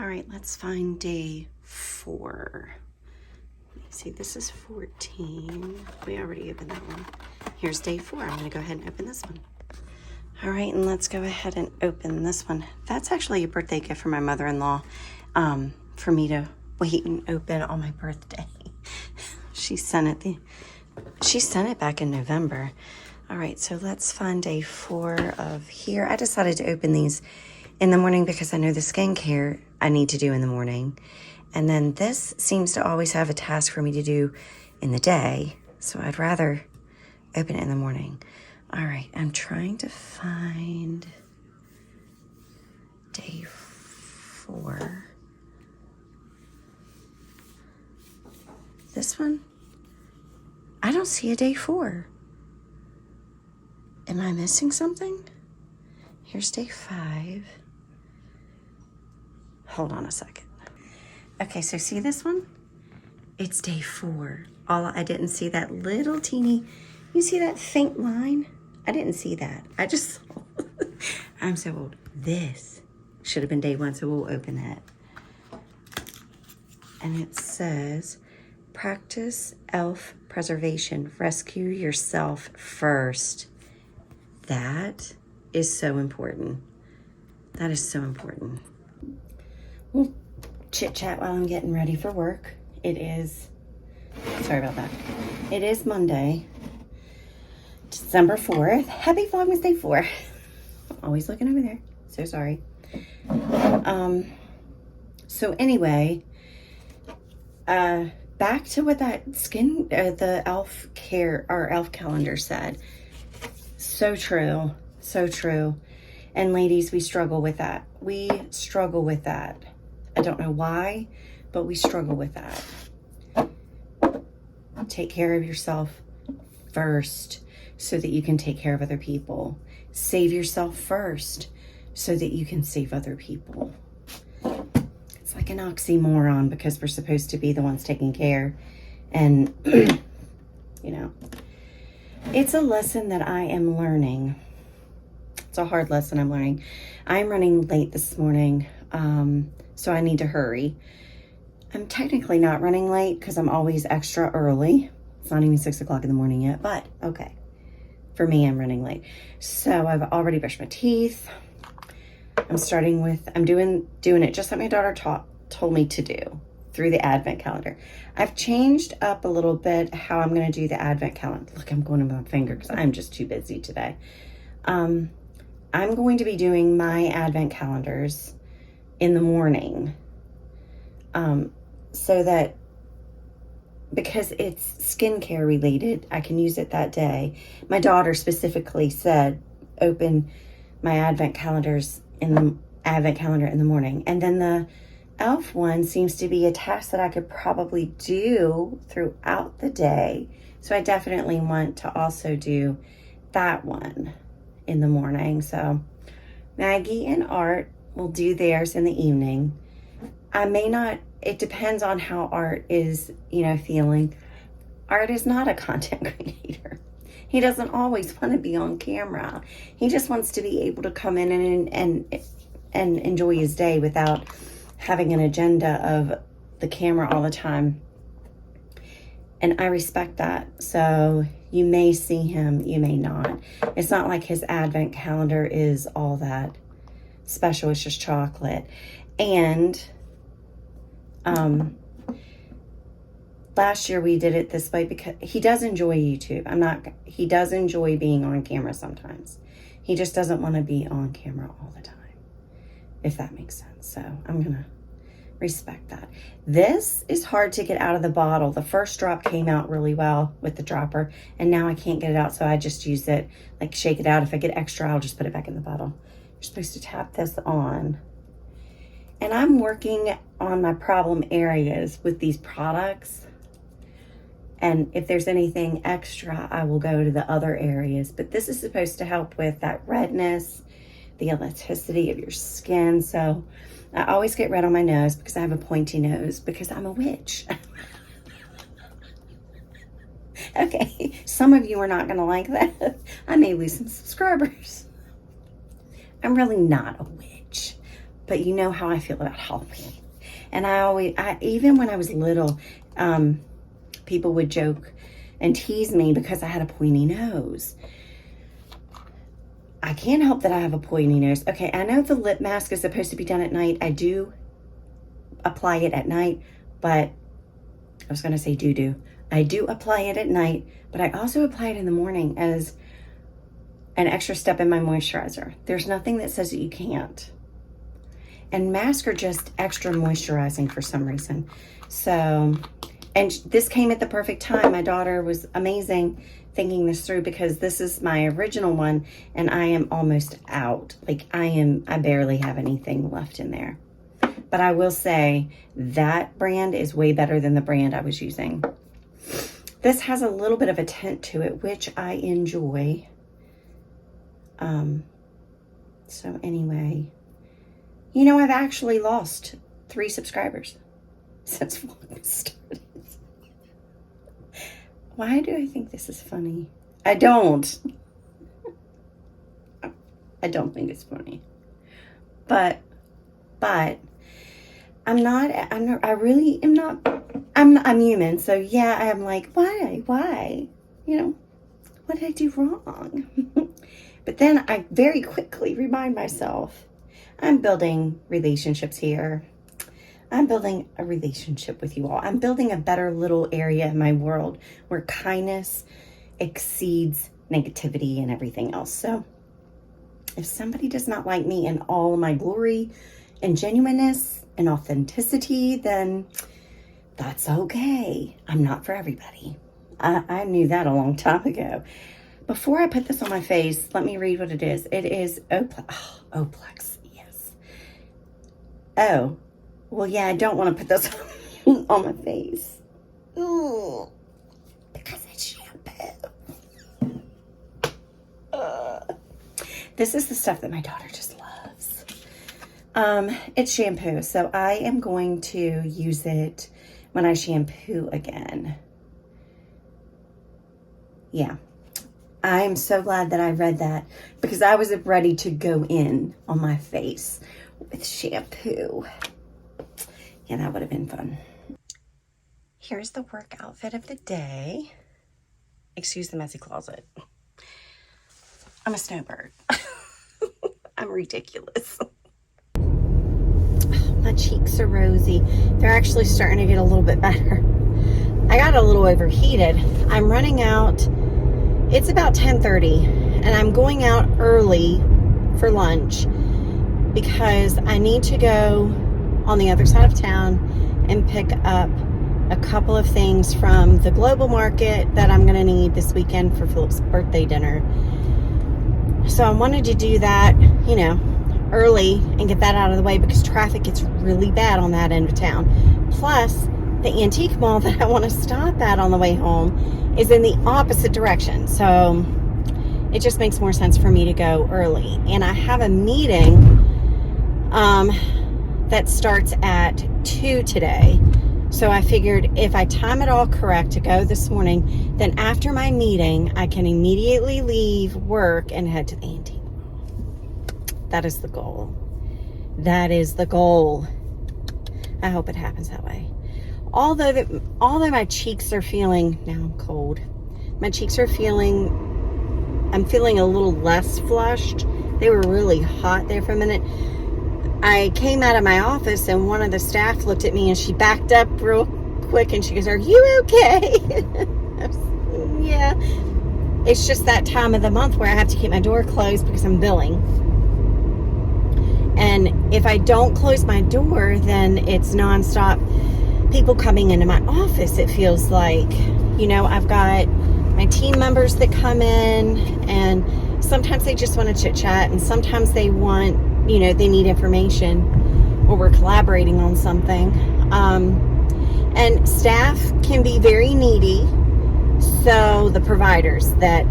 All right, let's find day 4. Let me see, this is 14. We already opened that one. Here's day 4. I'm gonna go ahead and open this one. All right, and let's go ahead and open this one. That's actually a birthday gift for my mother-in-law, for me to wait and open on my birthday. She sent it back in November. All right, so let's find day 4 of here. I decided to open these in the morning because I know the skincare I need to do in the morning. And then this seems to always have a task for me to do in the day. So I'd rather open it in the morning. All right, I'm trying to find day 4. This one? I don't see a day 4. Am I missing something? Here's day 5. Hold on a second. Okay, so see this one? It's day 4. I didn't see that little teeny, you see that faint line? I didn't see that. I just saw, I'm so old. This should have been day 1, so we'll open that. And it says, practice elf preservation. Rescue yourself first. That is so important. That is so important. We'll chit chat while I'm getting ready for work. It is, sorry about that. It is Monday, December 4th. Happy Vlogmas Day 4. I'm always looking over there. So sorry. So anyway, back to what that the elf calendar said. So true. So true. And ladies, we struggle with that. We struggle with that. I don't know why, but we struggle with that. Take care of yourself first so that you can take care of other people. Save yourself first so that you can save other people. It's like an oxymoron because we're supposed to be the ones taking care. And, you know, it's a lesson that I am learning. It's a hard lesson I'm learning. I'm running late this morning, so I need to hurry. I'm technically not running late because I'm always extra early. It's not even 6 o'clock in the morning yet, but okay. For me, I'm running late. So I've already brushed my teeth. I'm doing it just like my daughter told me to do through the advent calendar. I've changed up a little bit how I'm going to do the advent calendar. Look, I'm going to my finger because I'm just too busy today. I'm going to be doing my advent calendars in the morning, so that because it's skincare related, I can use it that day. My daughter specifically said, open my advent calendar in the morning. And then the elf one seems to be a task that I could probably do throughout the day. So I definitely want to also do that one in the morning. So Maggie and Art will do theirs in the evening. I may not, it depends on how Art is, feeling. Art is not a content creator. He doesn't always want to be on camera. He just wants to be able to come in and enjoy his day without having an agenda of the camera all the time. And I respect that. So you may see him, you may not. It's not like his advent calendar is all that special. It's just chocolate. And last year we did it this way because he does enjoy YouTube. He does enjoy being on camera sometimes. He just doesn't want to be on camera all the time, if that makes sense. So I'm going to respect that. This is hard to get out of the bottle. The first drop came out really well with the dropper, and now I can't get it out, so I just use it, like shake it out. If I get extra, I'll just put it back in the bottle. You're supposed to tap this on. And I'm working on my problem areas with these products. And if there's anything extra, I will go to the other areas. But this is supposed to help with that redness, the elasticity of your skin. So I always get red on my nose because I have a pointy nose because I'm a witch. Okay, some of you are not going to like that. I may lose some subscribers. I'm really not a witch, but you know how I feel about Halloween. And even when I was little, people would joke and tease me because I had a pointy nose. I can't help that I have a pointy nose. Okay, I know the lip mask is supposed to be done at night. I do apply it at night, but I was going to say do. I do apply it at night, but I also apply it in the morning as an extra step in my moisturizer. There's nothing that says that you can't. And masks are just extra moisturizing for some reason. So, and this came at the perfect time. My daughter was amazing thinking this through, because this is my original one and I am almost out. Like I barely have anything left in there. But I will say that brand is way better than the brand I was using. This has a little bit of a tint to it, which I enjoy. So anyway, you know, I've actually lost 3 subscribers since Vlogmas started. Why do I think this is funny? I don't. I don't think it's funny. But I'm human. So yeah, I'm like, why? You know, what did I do wrong? But then I very quickly remind myself, I'm building relationships here. I'm building a relationship with you all. I'm building a better little area in my world where kindness exceeds negativity and everything else. So if somebody does not like me in all of my glory and genuineness and authenticity, then that's okay. I'm not for everybody. I knew that a long time ago. Before I put this on my face, let me read what it is. It is Oplex, yes. Oh, well, yeah, I don't want to put this on my face. Ooh, because it's shampoo. This is the stuff that my daughter just loves. It's shampoo, so I am going to use it when I shampoo again. Yeah. I'm so glad that I read that, because I was ready to go in on my face with shampoo. Yeah, that would have been fun. Here's the work outfit of the day. Excuse the messy closet. I'm a snowbird. I'm ridiculous. My cheeks are rosy. They're actually starting to get a little bit better. I got a little overheated. I'm running out. It's about 10:30 and I'm going out early for lunch because I need to go on the other side of town and pick up a couple of things from the global market that I'm going to need this weekend for Philip's birthday dinner. So I wanted to do that, you know, early and get that out of the way because traffic gets really bad on that end of town. Plus, the antique mall that I want to stop at on the way home is in the opposite direction. So it just makes more sense for me to go early. And I have a meeting that starts at 2 today. So I figured if I time it all correct to go this morning, then after my meeting, I can immediately leave work and head to the antique mall. That is the goal. That is the goal. I hope it happens that way. Although my cheeks are feeling, now I'm cold, my cheeks are feeling, I'm feeling a little less flushed. They were really hot there for a minute. I came out of my office and one of the staff looked at me and she backed up real quick and she goes, "Are you okay?" I was, yeah. It's just that time of the month where I have to keep my door closed because I'm billing. And if I don't close my door, then it's nonstop people coming into my office. It feels like, you know, I've got my team members that come in and sometimes they just want to chit chat and sometimes they want, you know, they need information or we're collaborating on something. And staff can be very needy. So the providers that,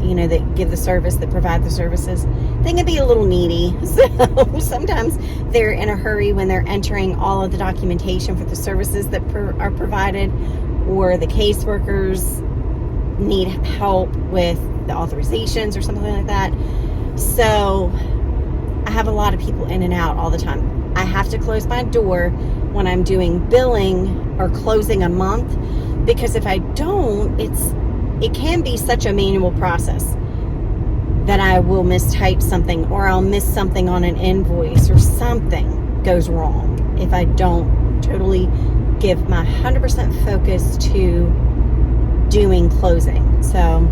you know, that give the service, that provide the services, they can be a little needy. So sometimes they're in a hurry when they're entering all of the documentation for the services that are provided, or the caseworkers need help with the authorizations or something like that. So I have a lot of people in and out all the time. I have to close my door when I'm doing billing or closing a month, because if I don't, it can be such a manual process that I will mistype something, or I'll miss something on an invoice, or something goes wrong if I don't totally give my 100% focus to doing closing. So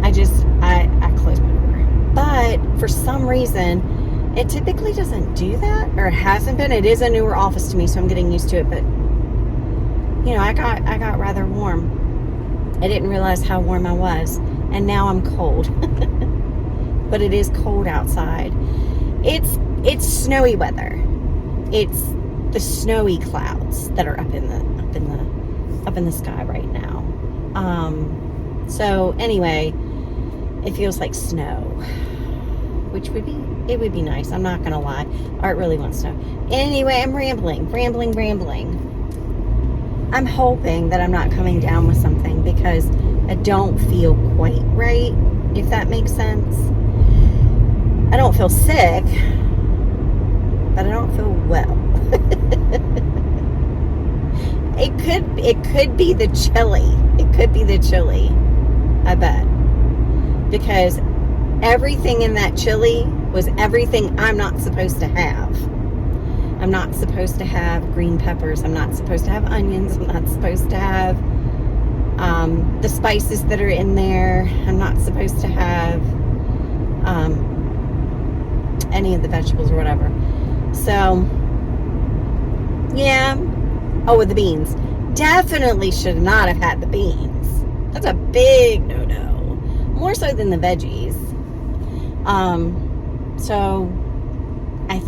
I close my door. But for some reason, it typically doesn't do that, or it hasn't been. It is a newer office to me, so I'm getting used to it. But you know, I got rather warm. I didn't realize how warm I was, and now I'm cold. But it is cold outside. It's snowy weather. It's the snowy clouds that are up in the sky right now. So anyway, it feels like snow, which would be nice. I'm not gonna lie. Art really wants snow. Anyway, I'm rambling. I'm hoping that I'm not coming down with something, because I don't feel quite right, if that makes sense. I don't feel sick, but I don't feel well. It could be the chili. It could be the chili, I bet. Because everything in that chili was everything I'm not supposed to have. I'm not supposed to have green peppers. I'm not supposed to have onions. I'm not supposed to have the spices that are in there. I'm not supposed to have any of the vegetables or whatever. So, yeah. Oh, with the beans. Definitely should not have had the beans. That's a big no-no. More so than the veggies. So I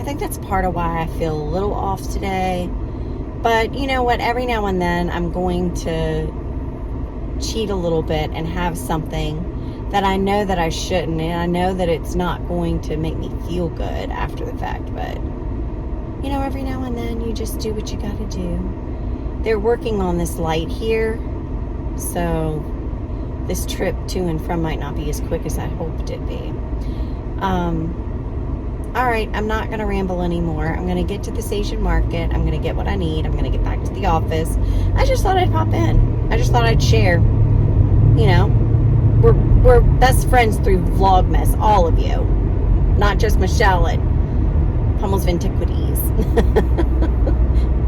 think that's part of why I feel a little off today. But you know what? Every now and then I'm going to cheat a little bit and have something that I know that I shouldn't, and I know that it's not going to make me feel good after the fact. But you know, every now and then you just do what you gotta do. They're working on this light here, so this trip to and from might not be as quick as I hoped it'd be. All right, I'm not going to ramble anymore. I'm going to get to this Asian market. I'm going to get what I need. I'm going to get back to the office. I just thought I'd pop in. I just thought I'd share. You know, we're best friends through Vlogmas, all of you. Not just Michelle at Hummel's Vintiquities.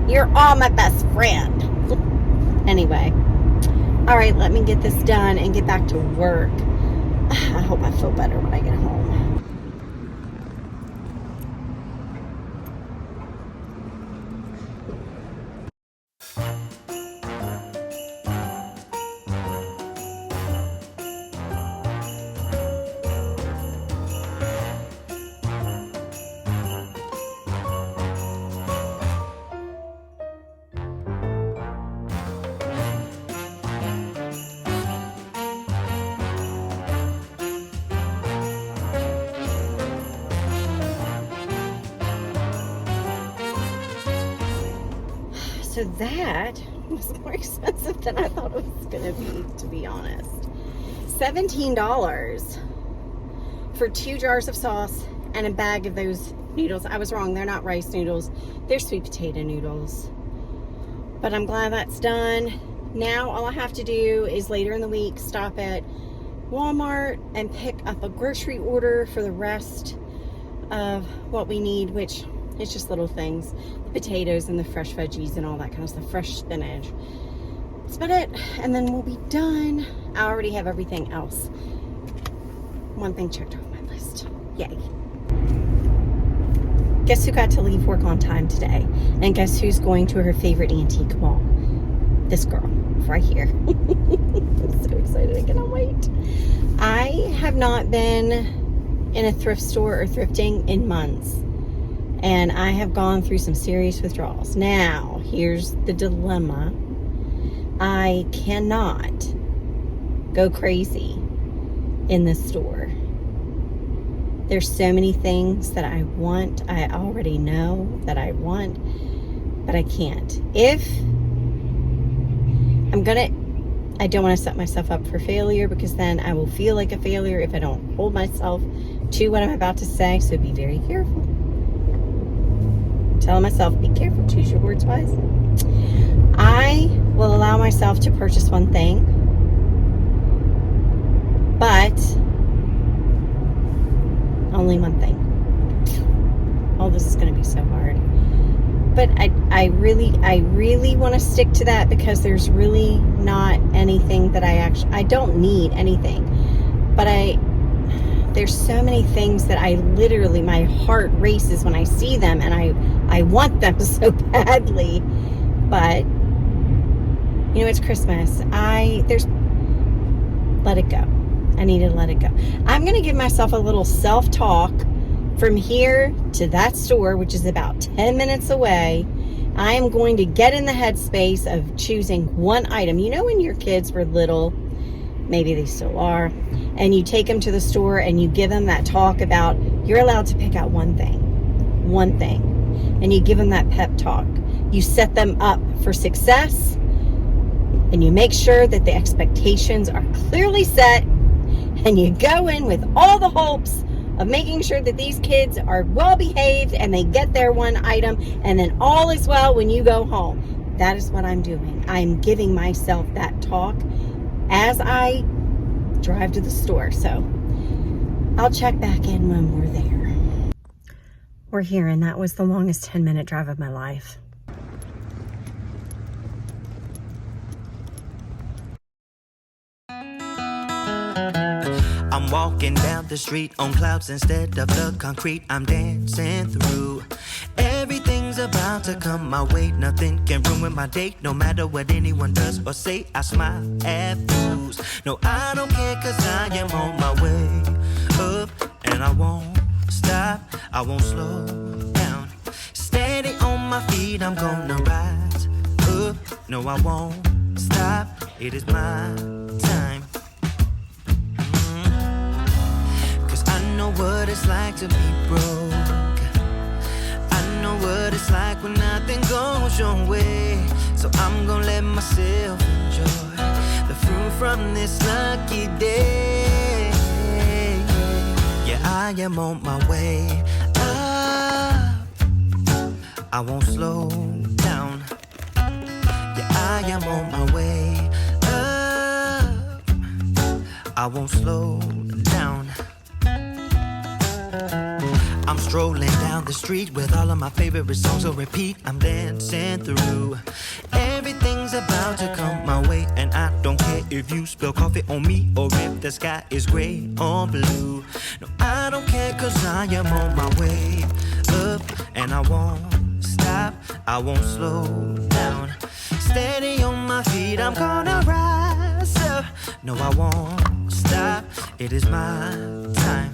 You're all my best friend. Anyway. All right, let me get this done and get back to work. I hope I feel better when I get home. So that was more expensive than I thought it was going to be honest. $17 for 2 jars of sauce and a bag of those noodles. I was wrong. They're not rice noodles. They're sweet potato noodles. But I'm glad that's done. Now all I have to do is later in the week stop at Walmart and pick up a grocery order for the rest of what we need, which is just little things. The potatoes and the fresh veggies and all that kind of stuff. Fresh spinach. That's about it. And then we'll be done. I already have everything else. One thing checked off my list. Yay. Guess who got to leave work on time today? And guess who's going to her favorite antique mall? This girl right here. I'm so excited. I cannot wait. I have not been in a thrift store or thrifting in months. And I have gone through some serious withdrawals. Now, here's the dilemma. I cannot go crazy in this store. There's so many things that I want. I already know that I want, but I can't. I don't want to set myself up for failure, because then I will feel like a failure if I don't hold myself to what I'm about to say, so be very careful. I'm telling myself, be careful, choose your words wisely. I will allow myself to purchase one thing, but only one thing. Oh, this is going to be so hard. But I really want to stick to that, because there's really not anything that I don't need anything. But there's so many things that I literally, my heart races when I see them, and I want them so badly. But, you know, it's Christmas. Let it go. I need to let it go. I'm going to give myself a little self-talk from here to that store, which is about 10 minutes away. I am going to get in the headspace of choosing one item. You know, when your kids were little, maybe they still are, and you take them to the store and you give them that talk about, you're allowed to pick out one thing, and you give them that pep talk. You set them up for success, and you make sure that the expectations are clearly set, and you go in with all the hopes of making sure that these kids are well behaved and they get their one item, and then all is well when you go home. That is what I'm doing. I'm giving myself that talk as I drive to the store. So I'll check back in when we're there. We're here, and that was the longest 10-minute drive of my life. I'm walking down the street on clouds instead of the concrete I'm dancing through. Everything's about to come my way. Nothing can ruin my day, no matter what anyone does or say. I smile at fools. No, I don't care, cause I am on my way up, and I won't stop, I won't slow down. Steady on my feet, I'm gonna rise up. No, I won't stop, it is my time. I know what it's like to be broke. I know what it's like when nothing goes your way. So I'm gonna let myself enjoy the fruit from this lucky day. Yeah, I am on my way up, I won't slow down. Yeah, I am on my way up, I won't slow down. I'm strolling down the street with all of my favorite songs on repeat. I'm dancing through. Everything's about to come my way, and I don't care if you spill coffee on me or if the sky is gray or blue. No, I don't care, cause I am on my way up, and I won't stop, I won't slow down. Steady on my feet, I'm gonna rise up. No, I won't stop, it is my time.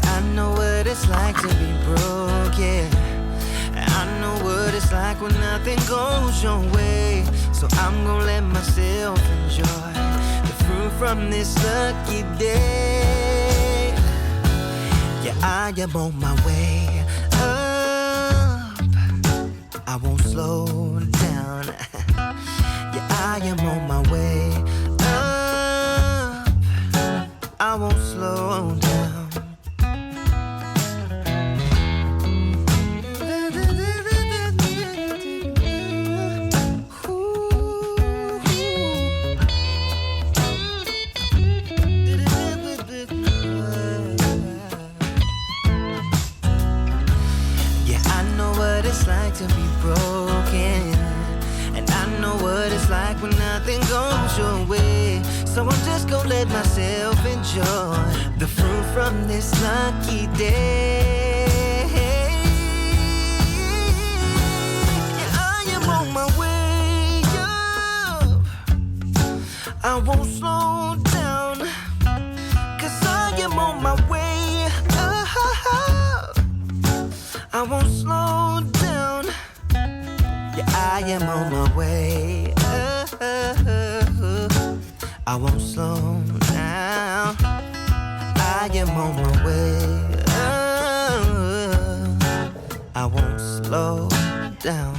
I know what it's like to be broke, yeah. I know what it's like when nothing goes your way. So I'm gonna let myself enjoy the fruit from this lucky day. Yeah, I am on my way up, I won't slow down. Yeah, I am on my way up, I won't slow down. To be broken, and I know what it's like when nothing goes your way. So I'm just gonna let myself enjoy the fruit from this lucky day. Yeah, I am on my way up, I won't slow down, cause I am on my way up, I won't slow down. I am on my way up, I won't slow down. I am on my way up, I won't slow down.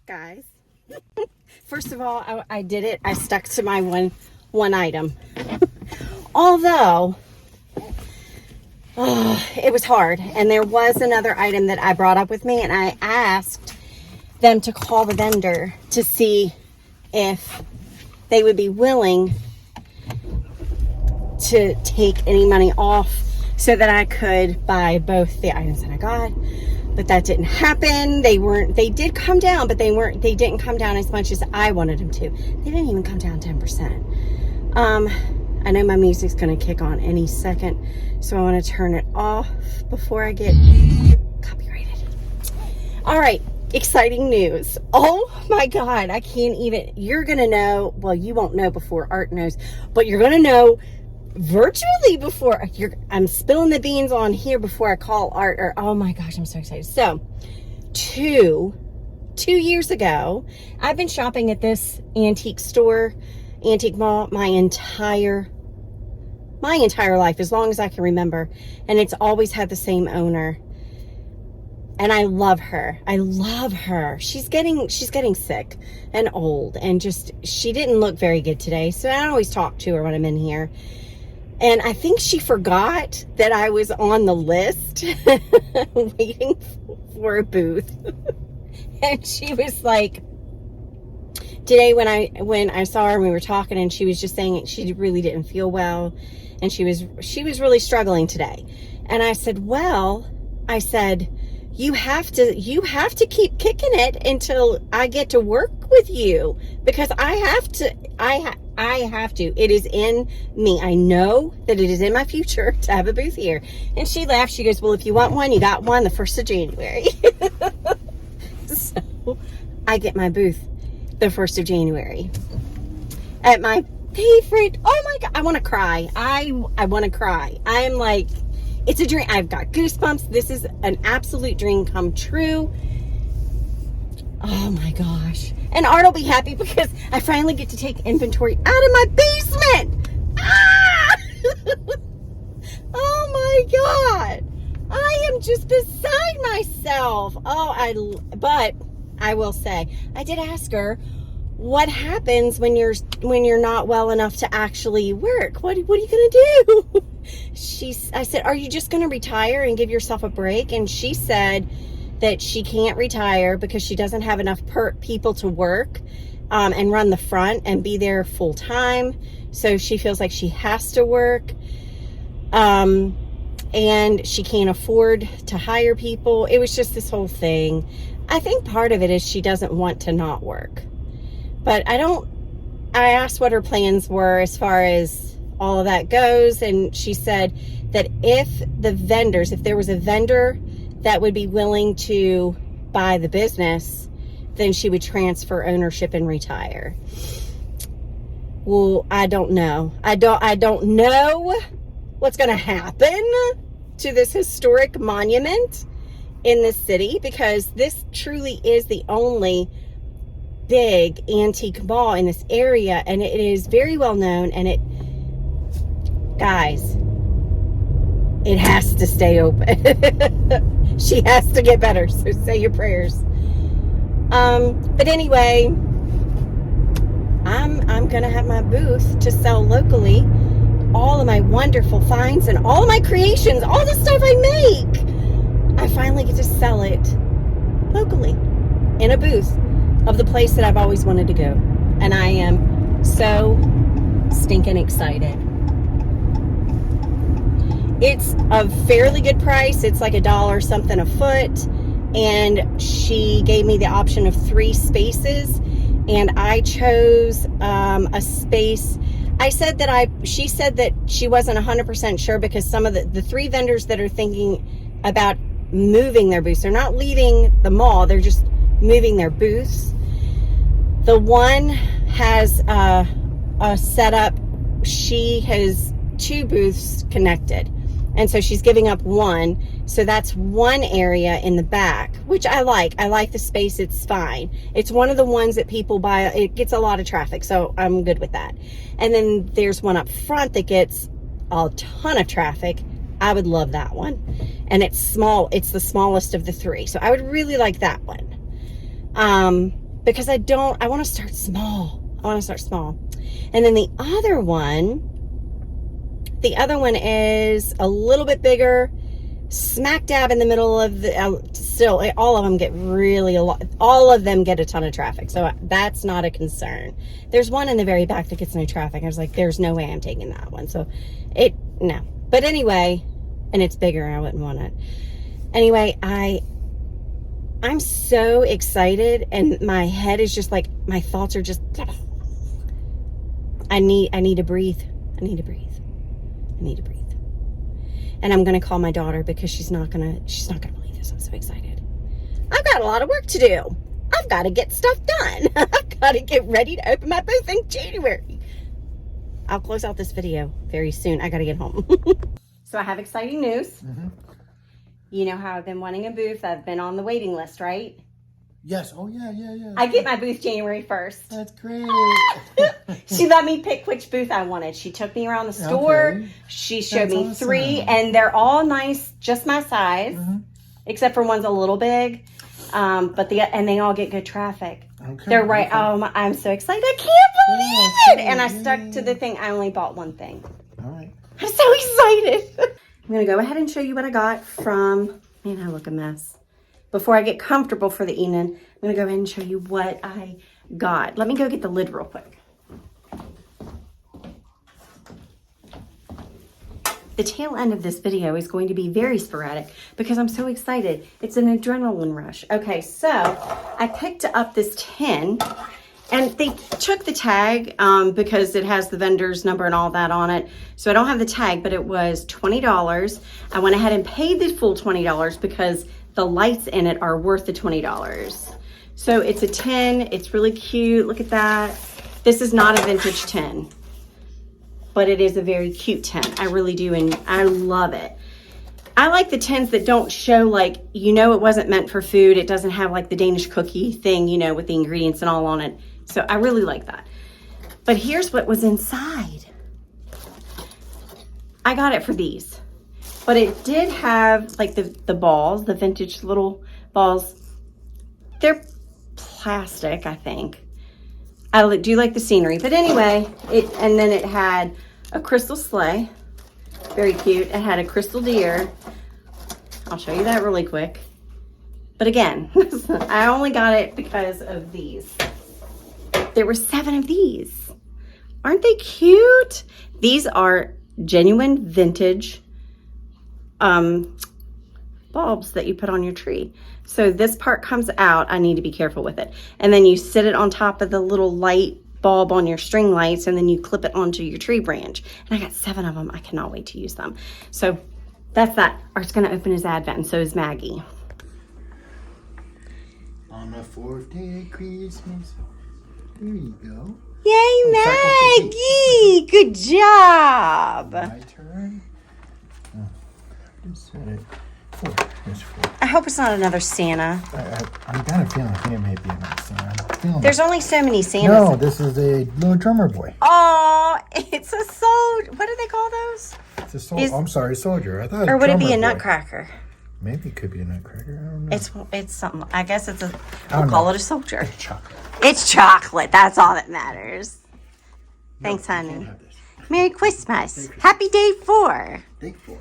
Guys, first of all, I did it. I stuck to my one item. Although, it was hard. And there was another item that I brought up with me, and I asked them to call the vendor to see if they would be willing to take any money off so that I could buy both the items that I got. But that didn't happen. They did come down, but they didn't come down as much as I wanted them to. They didn't even come down 10%. I know my music's going to kick on any second, so I want to turn it off before I get copyrighted. All right, exciting news. Oh my God, I can't even, you're going to know, well, you won't know before Art knows, but you're going to know virtually before I'm spilling the beans on here before I call Art. Or oh my gosh, I'm so excited. So 2 years ago, I've been shopping at this antique mall my entire life, as long as I can remember, and it's always had the same owner. And I love her. She's getting sick and old, and just, she didn't look very good today, so I always talk to her when I'm in here. And I think she forgot that I was on the list waiting for a booth. And she was like, today when I saw her and we were talking, and she was just saying she really didn't feel well, and she was really struggling today. And I said, you have to keep kicking it until I get to work with you, because I have to. It is in me. I know that it is in my future to have a booth here. And she laughed. She goes, well, if you want one, you got one the 1st of January. So I get my booth the 1st of January at my favorite. Oh my God, I want to cry. I want to cry. I'm like, it's a dream. I've got goosebumps. This is an absolute dream come true. Oh my gosh. And Art will be happy because I finally get to take inventory out of my basement. Ah! Oh my God. I am just beside myself. But I will say, I did ask her, what happens when you're not well enough to actually work? What are you going to do? I said, are you just going to retire and give yourself a break? And she said that she can't retire because she doesn't have enough people to work and run the front and be there full time. So she feels like she has to work. And she can't afford to hire people. It was just this whole thing. I think part of it is she doesn't want to not work. But I asked what her plans were as far as all of that goes, and she said that if there was a vendor that would be willing to buy the business, then she would transfer ownership and retire. Well, I don't know. I don't know what's going to happen to this historic monument in this city, because this truly is the only big antique mall in this area, and it is very well known, and guys, it has to stay open. She has to get better, so say your prayers. But anyway, I'm gonna have my booth to sell locally all of my wonderful finds and all of my creations, all the stuff I make. I finally get to sell it locally in a booth of the place that I've always wanted to go. And I am so stinking excited. It's a fairly good price. It's like $1 something a foot. And she gave me the option of 3 spaces. And I chose a space. She said that she wasn't 100% sure, because some of the 3 vendors that are thinking about moving their booths, they're not leaving the mall, they're just moving their booths. The one has a setup. She has 2 booths connected, and so she's giving up one. So that's one area in the back, which I like. I like the space. It's fine. It's one of the ones that people buy. It gets a lot of traffic, so I'm good with that. And then there's one up front that gets a ton of traffic. I would love that one. And it's small. It's the smallest of the 3. So I would really like that one. Because I want to start small. And then the other one is a little bit bigger, smack dab in the middle of the, still, all of them get all of them get a ton of traffic. So that's not a concern. There's one in the very back that gets no traffic. I was like, there's no way I'm taking that one. So no. But anyway, and it's bigger. I wouldn't want it. Anyway, I'm so excited, and my head is just like, my thoughts are just, I need to breathe. I need to breathe. I need to breathe. And I'm gonna call my daughter because she's not gonna believe this. I'm so excited. I've got a lot of work to do. I've got to get stuff done. I've got to get ready to open my booth in January. I'll close out this video very soon. I got to get home. So I have exciting news. You know how I've been wanting a booth. I've been on the waiting list, right? Yes. Oh, yeah. I get my booth January 1st. That's great. She let me pick which booth I wanted. She took me around the store. Okay. She showed That's me awesome. 3, and they're all nice, just my size, except for one's a little big. But they all get good traffic. Okay. They're right. Okay. I'm so excited. I can't believe it. And I stuck to the thing. I only bought one thing. All right. I'm so excited. I'm going to go ahead and show you what I got from, man, I look a mess. Before I get comfortable for the evening, I'm going to go ahead and show you what I got. Let me go get the lid real quick. The tail end of this video is going to be very sporadic because I'm so excited. It's an adrenaline rush. Okay, so I picked up this tin, and they took the tag because it has the vendor's number and all that on it. So I don't have the tag, but it was $20. I went ahead and paid the full $20 because the lights in it are worth the $20. So it's a tin. It's really cute. Look at that. This is not a vintage tin, but it is a very cute tin. I really do, and I love it. I like the tins that don't show, like, you know, it wasn't meant for food. It doesn't have like the Danish cookie thing, you know, with the ingredients and all on it. So I really like that. But here's what was inside. I got it for these, but it did have like the balls, the vintage little balls. They're plastic, I think. I do like the scenery, but anyway, and then it had a crystal sleigh, very cute. It had a crystal deer. I'll show you that really quick. But again, I only got it because of these. There were 7 of these. Aren't they cute? These are genuine vintage bulbs that you put on your tree. So this part comes out. I need to be careful with it. And then you sit it on top of the little light bulb on your string lights, and then you clip it onto your tree branch. And I got 7 of them. I cannot wait to use them. So that's that. Art's going to open his Advent, and so is Maggie. On the 4th day of Christmas. There you go. Yay, Maggie! Good job. My turn. Oh, just set it. 4. There's 4. I hope it's not another Santa. I got a feeling it may be another Santa. There's only so many Santas. No, this is a little drummer boy. Oh, it's a soldier. What do they call those? It's a soldier. I'm sorry, soldier. I thought it was or would it be a boy. Nutcracker? Maybe it could be a Nutcracker. I don't know. It's something. I guess it's a. We'll call it a soldier. It's chocolate. It's chocolate. That's all that matters. Thanks, honey. Merry Christmas. Happy day 4. Day 4.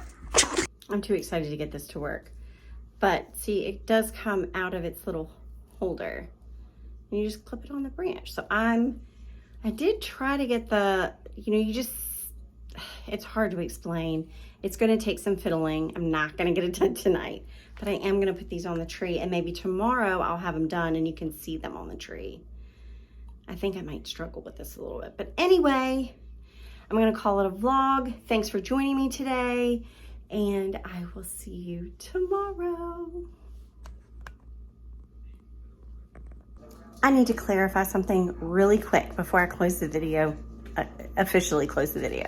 I'm too excited to get this to work. But see, it does come out of its little holder. And you just clip it on the branch. So I did try to get the, it's hard to explain. It's going to take some fiddling. I'm not going to get it done tonight. But I am going to put these on the tree. And maybe tomorrow I'll have them done and you can see them on the tree. I think I might struggle with this a little bit. But anyway, I'm going to call it a vlog. Thanks for joining me today. And I will see you tomorrow. I need to clarify something really quick before I close the video, officially close the video.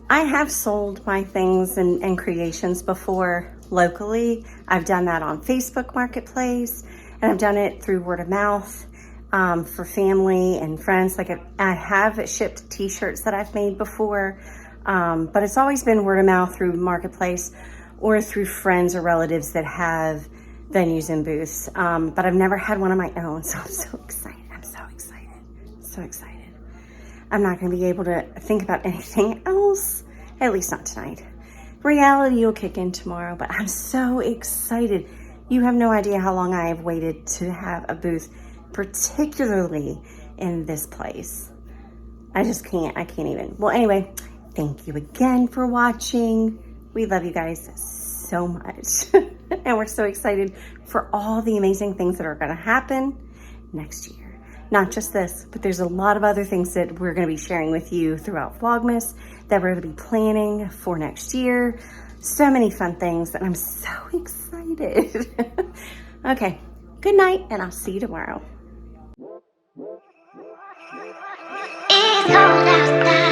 I have sold my things and creations before locally. I've done that on Facebook Marketplace, and I've done it through word of mouth for family and friends. Like I have shipped t-shirts that I've made before, but it's always been word of mouth through Marketplace or through friends or relatives that have venues and booths. But I've never had one of my own, so I'm so excited. I'm so excited. So excited. I'm not going to be able to think about anything else, at least not tonight. Reality will kick in tomorrow, but I'm so excited. You have no idea how long I have waited to have a booth, particularly in this place. I just can't. I can't even. Well, anyway, thank you again for watching. We love you guys so much. And we're so excited for all the amazing things that are going to happen next year. Not just this, but there's a lot of other things that we're going to be sharing with you throughout Vlogmas that we're going to be planning for next year. So many fun things that I'm so excited. Okay, good night, and I'll see you tomorrow. It's cold outside.